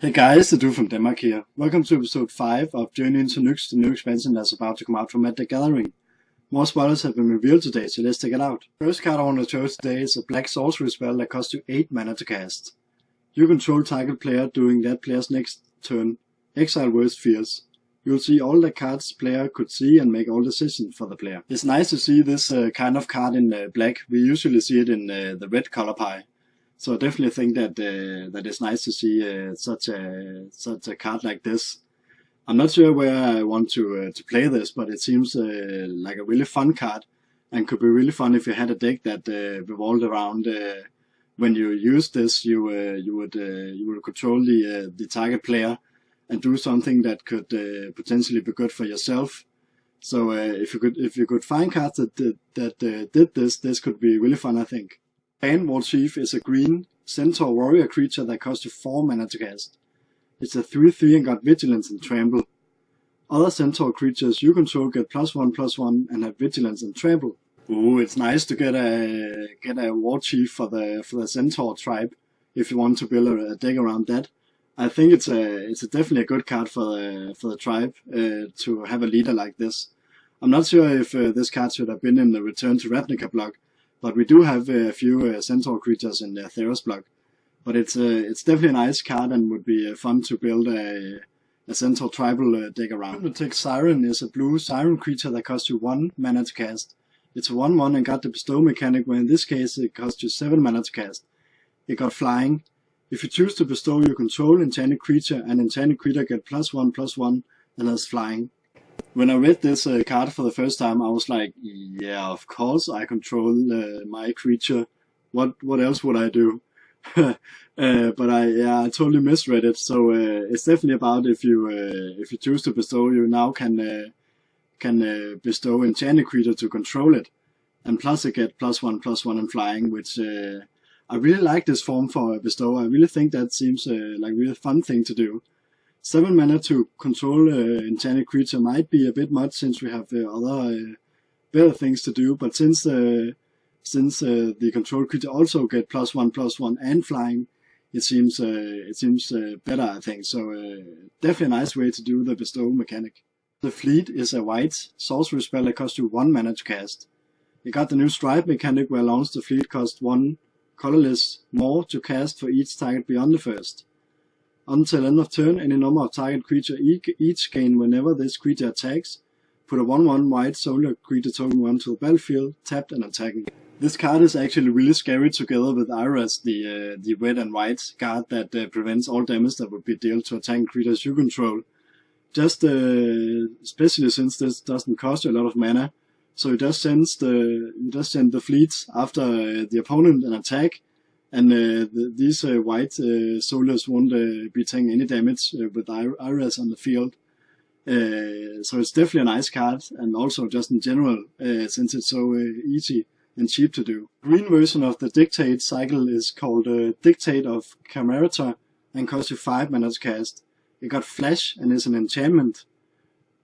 Hey guys, the dude from Denmark here. Welcome to episode 5 of Journey into Nyx, the new expansion that's about to come out from Magic the Gathering. More spoilers have been revealed today, so let's check it out. First card I want to show today is a black sorcery spell that costs you 8 mana to cast. You control target player during that player's next turn. Exile worst fears. You'll see all the cards player could see and make all decisions for the player. It's nice to see this kind of card in black. We usually see it in the red color pie. So I definitely think that that it's nice to see such a card like this. I'm not sure where I want to play this, but it seems like a really fun card, and could be really fun if you had a deck that revolved around when you use this, you would control the target player and do something that could potentially be good for yourself. So if you could find cards that did this could be really fun, I think. Bane War Chief is a green Centaur warrior creature that costs you 4 mana to cast. It's a 3/3 and got Vigilance and Trample. Other Centaur creatures you control get +1/+1 and have Vigilance and Trample. Ooh, it's nice to get a War Chief for the Centaur tribe if you want to build a deck around that. I think it's definitely a good card for the tribe to have a leader like this. I'm not sure if this card should have been in the Return to Ravnica block, but we do have a few Centaur creatures in the Theros block. But it's definitely a nice card and would be fun to build a Centaur tribal deck around. Hypnotic Siren is a blue Siren creature that costs you 1 mana to cast. It's a 1/1 and got the bestow mechanic, where in this case it costs you 7 mana to cast. It got flying. If you choose to bestow your control enchanted creature, an enchanted creature get +1/+1 and has flying. When I read this card for the first time, I was like, yeah, of course I control my creature. What else would I do? But I totally misread it. So it's definitely about if you choose to bestow, you now can bestow enchanted creature to control it, and plus it get +1/+1 and flying, which I really like this form for bestow. I really think that seems like a really fun thing to do. 7 mana to control enchanted creature might be a bit much since we have other better things to do, but since the control creature also get +1/+1 and flying, it seems better, I think. So definitely a nice way to do the bestow mechanic. The Fleet is a white sorcery spell that costs you 1 mana to cast. It got the new Stripe mechanic, where launch the Fleet costs 1 colorless more to cast for each target beyond the first. Until end of turn, any number of target creature each gain whenever this creature attacks. Put a 1/1 white solar creature token 1 to the battlefield, tapped and attacking. This card is actually really scary together with Iras, the red and white card that prevents all damage that would be dealt to attacking creatures you control. Just especially since this doesn't cost you a lot of mana, so you just send the fleets after the opponent and attack. And these white soldiers won't be taking any damage with Iras on the field. So it's definitely a nice card, and also just in general, since it's so easy and cheap to do. Green version of the Dictate cycle is called Dictate of Camerata and costs you 5 mana to cast. It got Flash and is an enchantment.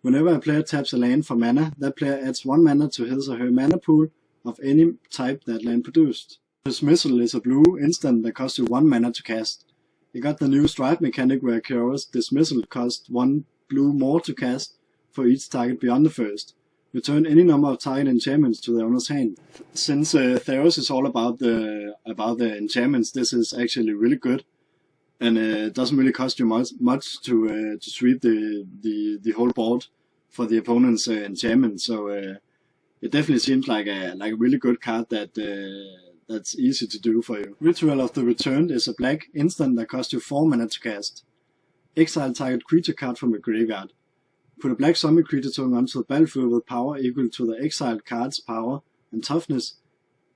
Whenever a player taps a land for mana, that player adds 1 mana to his or her mana pool of any type that land produced. Dismissal is a blue instant that costs you 1 mana to cast. It got the new Stripe mechanic, where Kairos Dismissal costs 1 blue more to cast for each target beyond the first. Return any number of target enchantments to the owner's hand. Since Theros is all about the enchantments, this is actually really good, and it doesn't really cost you much to sweep the whole board for the opponent's enchantment. So it definitely seems like a really good card that's easy to do for you. Ritual of the Returned is a black instant that costs you 4 mana to cast. Exile target creature card from your graveyard. Put a black zombie creature token onto the battlefield with power equal to the exiled card's power and toughness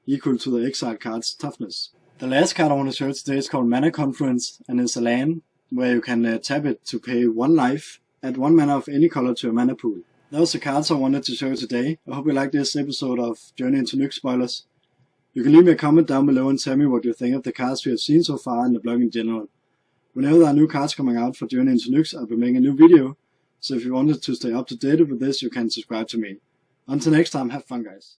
equal to the exiled card's toughness. The last card I want to show today is called Mana Confluence, and it's a land where you can tap it to pay 1 life, add 1 mana of any color to your mana pool. That was the cards I wanted to show today. I hope you liked this episode of Journey into Nyx spoilers. You can leave me a comment down below and tell me what you think of the cards we have seen so far in the blog in general. Whenever there are new cards coming out for Journey into Nyx, I'll be making a new video, so if you wanted to stay up to date with this, you can subscribe to me. Until next time, have fun guys.